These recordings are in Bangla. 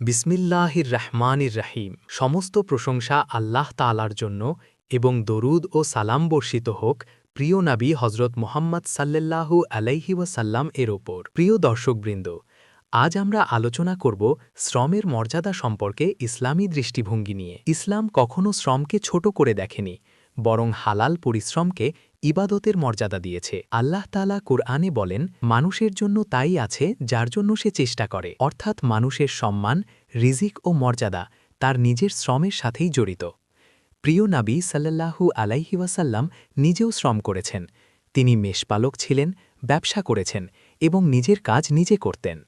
বিসমিল্লাহির রহমানির রহিম। সমস্ত প্রশংসা আল্লাহ তাআলার জন্য এবং দরুদ ও সালাম বর্ষিত হোক প্রিয় নবী হজরত মুহাম্মদ সাল্লাল্লাহু আলাইহি ওয়াসাল্লাম এর ওপর। প্রিয় দর্শকবৃন্দ, আজ আমরা আলোচনা করব শ্রমের মর্যাদা সম্পর্কে ইসলামী দৃষ্টিভঙ্গি নিয়ে। ইসলাম কখনও শ্রমকে ছোট করে দেখেনি, বরং হালাল পরিশ্রমকে ইবাদতের মর্যাদা দিয়েছে। আল্লাহ তাআলা কুরআনে বলেন, মানুষের জন্য তাই আছে যার জন্য সে চেষ্টা করে, অর্থাৎ মানুষের সম্মান, রিজিক ও মর্যাদা তার নিজের শ্রমের সাথেই জড়িত। প্রিয় নবী সাল্লাল্লাহু আলাইহি ওয়াসাল্লাম নিজেও শ্রম করেছেন। তিনি মেষপালক ছিলেন, ব্যবসা করেছেন এবং নিজের কাজ নিজে করতেন।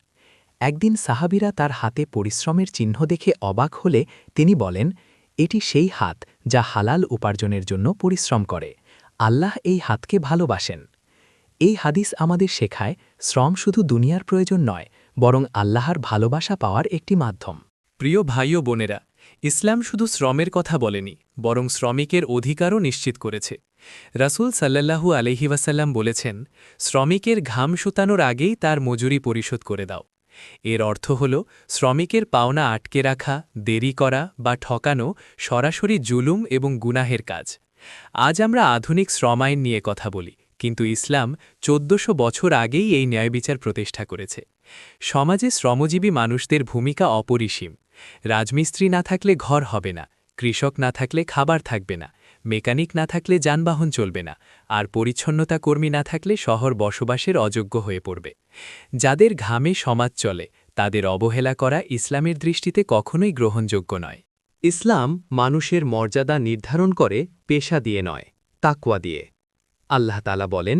একদিন সাহাবীরা তার হাতে পরিশ্রমের চিহ্ন দেখে অবাক হলে তিনি বলেন, এটি সেই হাত যা হালাল উপার্জনের জন্য পরিশ্রম করে। আল্লাহ এই হাতকে ভালোবাসেন। এই হাদিস আমাদের শেখায়, শ্রম শুধু দুনিয়ার প্রয়োজন নয়, বরং আল্লাহর ভালোবাসা পাওয়ার একটি মাধ্যম। প্রিয় ভাই ও বোনেরা, ইসলাম শুধু শ্রমের কথা বলেনি, বরং শ্রমিকের অধিকারও নিশ্চিত করেছে। রাসূল সাল্লাল্লাহু আলাইহি ওয়াসাল্লাম বলেছেন, শ্রমিকের ঘাম শুতানোর আগেই তার মজুরি পরিশোধ করে দাও। এর অর্থ হল, শ্রমিকের পাওনা আটকে রাখা, দেরি করা বা ঠকানো সরাসরি জুলুম এবং গুনাহের কাজ। আজ আমরা আধুনিক শ্রম আইন নিয়ে কথা বলি, কিন্তু ইসলাম ১৪০০ বছর আগেই এই ন্যায়বিচার প্রতিষ্ঠা করেছে। সমাজে শ্রমজীবী মানুষদের ভূমিকা অপরিসীম। রাজমিস্ত্রি না থাকলে ঘর হবে না, কৃষক না থাকলে খাবার থাকবে না, মেকানিক না থাকলে যানবাহন চলবে না, আর পরিচ্ছন্নতা কর্মী না থাকলে শহর বসবাসের অযোগ্য হয়ে পড়বে। যাদের ঘামে সমাজ চলে, তাদের অবহেলা করা ইসলামের দৃষ্টিতে কখনোই গ্রহণযোগ্য নয়। ইসলাম মানুষের মর্যাদা নির্ধারণ করে পেশা দিয়ে নয়, তাকওয়া দিয়ে। আল্লাহ তাআলা বলেন,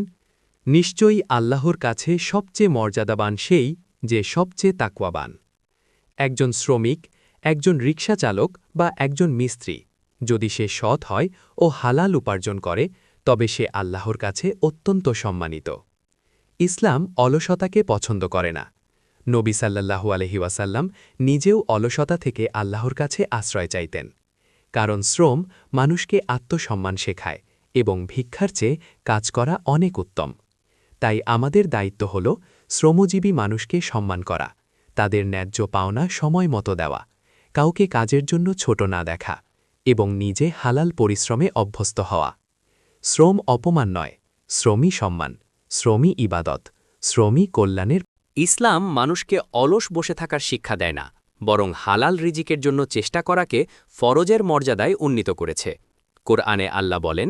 নিশ্চয়ই আল্লাহর কাছে সবচেয়ে মর্যাদাবান সেই যে সবচেয়ে তাকওয়াবান। একজন শ্রমিক, একজন রিকশা চালক বা একজন মিস্ত্রি যদি সে সৎ হয় ও হালাল উপার্জন করে, তবে সে আল্লাহর কাছে অত্যন্ত সম্মানিত। ইসলাম অলসতাকে পছন্দ করে না। নবী সাল্লাল্লাহু আলাইহি ওয়াসাল্লাম নিজেও অলসতা থেকে আল্লাহর কাছে আশ্রয় চাইতেন, কারণ শ্রম মানুষকে আত্মসম্মান শেখায় এবং ভিক্ষার চেয়ে কাজ করা অনেক উত্তম। তাই আমাদের দায়িত্ব হল শ্রমজীবী মানুষকে সম্মান করা, তাদের ন্যায্য পাওনা সময় মতো দেওয়া, কাউকে কাজের জন্য ছোট না দেখা এবং নিজে হালাল পরিশ্রমে অভ্যস্ত হওয়া। শ্রম অপমান নয়, শ্রমই সম্মান, শ্রমই ইবাদত, শ্রমই কল্যাণের। ইসলাম মানুষকে অলস বসে থাকার শিক্ষা দেয় না, বরং হালাল রিজিকের জন্য চেষ্টা করাকে ফরজের মর্যাদায় উন্নীত করেছে। কোরআনে আল্লাহ বলেন,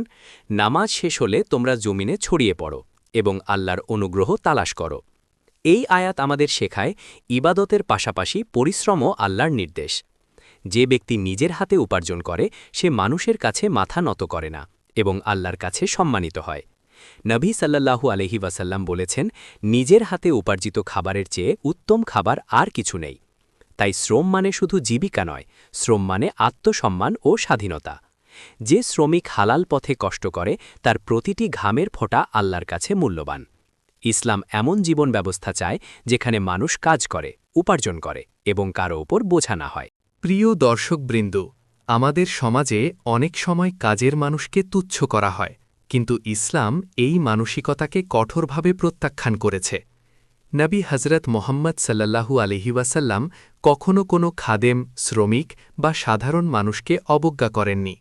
নামাজ শেষ হলে তোমরা জমিনে ছড়িয়ে পড়ো এবং আল্লাহর অনুগ্রহ তালাশ করো। এই আয়াত আমাদের শেখায়, ইবাদতের পাশাপাশি পরিশ্রমও আল্লাহর নির্দেশ। যে ব্যক্তি নিজের হাতে উপার্জন করে, সে মানুষের কাছে মাথা নত করে না এবং আল্লাহর কাছে সম্মানিত হয়। নবী সাল্লাল্লাহু আলাইহি ওয়াসাল্লাম বলেছেন, নিজের হাতে উপার্জিত খাবারের চেয়ে উত্তম খাবার আর কিছু নেই। তাই শ্রম মানে শুধু জীবিকা নয়, শ্রম মানে আত্মসম্মান ও স্বাধীনতা। যে শ্রমিক হালাল পথে কষ্ট করে, তার প্রতিটি ঘামের ফোঁটা আল্লাহর কাছে মূল্যবান। ইসলাম এমন জীবন ব্যবস্থা চায় যেখানে মানুষ কাজ করে, উপার্জন করে এবং কারো ওপর বোঝা না হয়। প্রিয় দর্শকবৃন্দ, আমাদের সমাজে অনেক সময় কাজের মানুষকে তুচ্ছ করা হয়, কিন্তু ইসলাম এই মানসিকতাকে কঠোরভাবে প্রত্যাখ্যান করেছে। নবী হজরত মোহাম্মদ সাল্লাল্লাহু আলাইহি ওয়াসাল্লাম কখনও কোনো খাদেম, শ্রমিক বা সাধারণ মানুষকে অবজ্ঞা করেননি।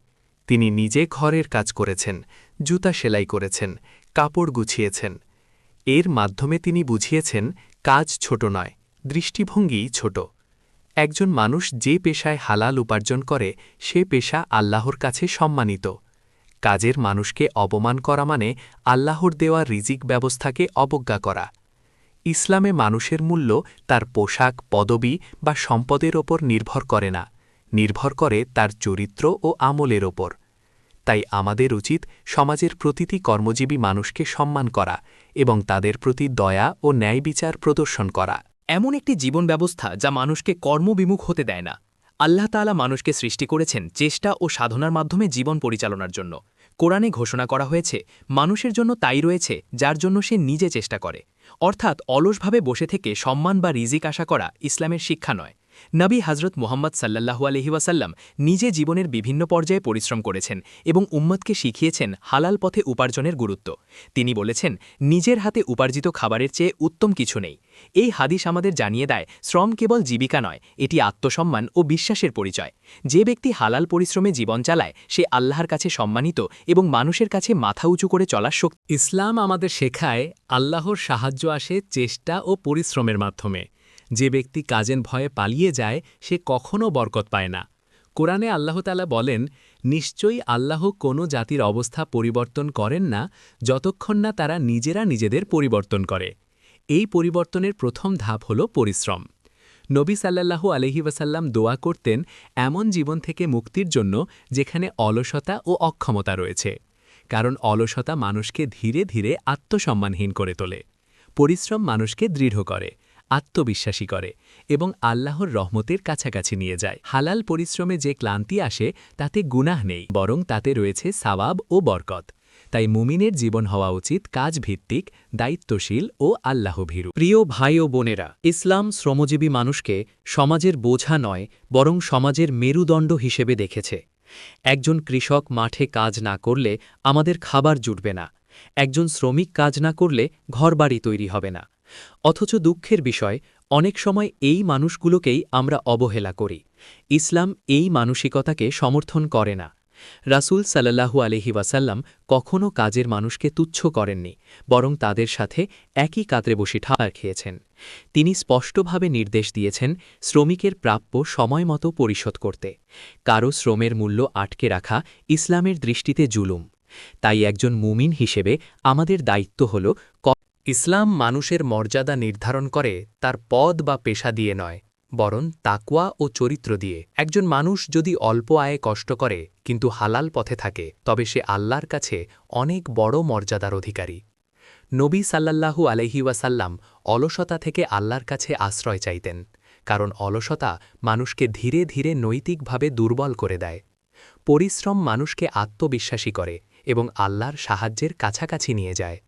তিনি নিজে ঘরের কাজ করেছেন, জুতা সেলাই করেছেন, কাপড় গুছিয়েছেন। এর মাধ্যমে তিনি বুঝিয়েছেন, কাজ ছোট নয়, দৃষ্টিভঙ্গিই ছোট। একজন মানুষ যে পেশায় হালাল উপার্জন করে, সে পেশা আল্লাহর কাছে সম্মানিত। কাজের মানুষকে অপমান করা মানে আল্লাহর দেওয়া রিজিক ব্যবস্থাকে অবজ্ঞা করা। ইসলামে মানুষের মূল্য তার পোশাক, পদবি বা সম্পদের ওপর নির্ভর করে না, নির্ভর করে তার চরিত্র ও আমলের ওপর। তাই আমাদের উচিত সমাজের প্রতিটি কর্মজীবী মানুষকে সম্মান করা এবং তাদের প্রতি দয়া ও ন্যায় বিচার প্রদর্শন করা। এমন একটি জীবন ব্যবস্থা যা মানুষকে কর্মবিমুখ হতে দেয় না। আল্লাহ তাআলা মানুষকে সৃষ্টি করেছেন চেষ্টা ও সাধনার মাধ্যমে জীবন পরিচালনার জন্য। কোরআনে ঘোষণা করা হয়েছে, মানুষের জন্য তাই রয়েছে যার জন্য সে নিজে চেষ্টা করে। অর্থাৎ অলসভাবে বসে থেকে সম্মান বা রিজিক আশা করা ইসলামের শিক্ষা নয়। নবী হজরত মুহাম্মদ সাল্লাল্লাহু আলহি ওয়াসাল্লাম নিজে জীবনের বিভিন্ন পর্যায়ে পরিশ্রম করেছেন এবং উম্মতকে শিখিয়েছেন হালাল পথে উপার্জনের গুরুত্ব। তিনি বলেছেন, নিজের হাতে উপার্জিত খাবারের চেয়ে উত্তম কিছু নেই। এই হাদিস আমাদের জানিয়ে দেয়, শ্রম কেবল জীবিকা নয়, এটি আত্মসম্মান ও বিশ্বাসের পরিচয়। যে ব্যক্তি হালাল পরিশ্রমে জীবন চালায়, সে আল্লাহর কাছে সম্মানিত এবং মানুষের কাছে মাথা উঁচু করে চলার শক্তি। ইসলাম আমাদের শেখায় আল্লাহর সাহায্য আসে চেষ্টা ও পরিশ্রমের মাধ্যমে। যে ব্যক্তি কাজের ভয়ে পালিয়ে যায়, সে কখনও বরকত পায় না। কোরআনে আল্লাহতালা বলেন, নিশ্চয়ই আল্লাহ কোনো জাতির অবস্থা পরিবর্তন করেন না যতক্ষণ না তারা নিজেরা নিজেদের পরিবর্তন করে। এই পরিবর্তনের প্রথম ধাপ হল পরিশ্রম। নবী সাল্লাল্লাহু আলহি ওয়াসাল্লাম দোয়া করতেন এমন জীবন থেকে মুক্তির জন্য যেখানে অলসতা ও অক্ষমতা রয়েছে, কারণ অলসতা মানুষকে ধীরে ধীরে আত্মসম্মানহীন করে তোলে। পরিশ্রম মানুষকে দৃঢ় করে, আত্মবিশ্বাসী করে এবং আল্লাহর রহমতের কাছাকাছি নিয়ে যায়। হালাল পরিশ্রমে যে ক্লান্তি আসে তাতে গুনাহ নেই, বরং তাতে রয়েছে সাওয়াব ও বরকত। তাই মুমিনের জীবন হওয়া উচিত কাজভিত্তিক, দায়িত্বশীল ও আল্লাহভীরু। প্রিয় ভাই ও বোনেরা, ইসলাম শ্রমজীবী মানুষকে সমাজের বোঝা নয়, বরং সমাজের মেরুদণ্ড হিসেবে দেখেছে। একজন কৃষক মাঠে কাজ না করলে আমাদের খাবার জুটবে না, একজন শ্রমিক কাজ না করলে ঘরবাড়ি তৈরি হবে না। অথচ দুঃখের বিষয়, অনেক সময় এই মানুষগুলোকেই আমরা অবহেলা করি। ইসলাম এই মানসিকতাকে সমর্থন করে না। রাসূল সাল্লাল্লাহু আলহি ওয়াসাল্লাম কখনও কাজের মানুষকে তুচ্ছ করেননি, বরং তাদের সাথে একই কাতরে বসে খাবার খেয়েছেন। তিনি স্পষ্টভাবে নির্দেশ দিয়েছেন শ্রমিকের প্রাপ্য সময়মতো পরিশোধ করতে। কারো শ্রমের মূল্য আটকে রাখা ইসলামের দৃষ্টিতে জুলুম। তাই একজন মুমিন হিসেবে আমাদের দায়িত্ব হল, ইসলাম মানুষের মর্যাদা নির্ধারণ করে তার পদ বা পেশা দিয়ে নয়, বরং তাকওয়া ও চরিত্র দিয়ে। একজন মানুষ যদি অল্প আয়ে কষ্ট করে কিন্তু হালাল পথে থাকে, তবে সে আল্লাহর কাছে অনেক বড় মর্যাদার অধিকারী। নবী সাল্লাল্লাহু আলহি ওয়াসাল্লাম অলসতা থেকে আল্লাহর কাছে আশ্রয় চাইতেন, কারণ অলসতা মানুষকে ধীরে ধীরে নৈতিকভাবে দুর্বল করে দেয়। পরিশ্রম মানুষকে আত্মবিশ্বাসী করে এবং আল্লাহর সাহায্যের কাছাকাছি নিয়ে যায়।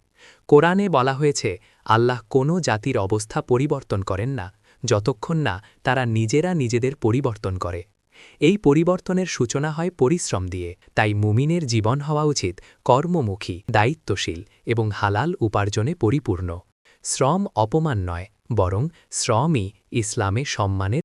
কোরআনে বলা হয়েছে, আল্লাহ কোনো জাতির অবস্থা পরিবর্তন করেন না যতক্ষণ না তারা নিজেরা নিজেদের পরিবর্তন করে। এই পরিবর্তনের সূচনা হয় পরিশ্রম দিয়ে। তাই মুমিনের জীবন হওয়া উচিত কর্মমুখী, দায়িত্বশীল এবং হালাল উপার্জনে পরিপূর্ণ। শ্রম অপমান নয়, বরং শ্রমই ইসলামে সম্মানের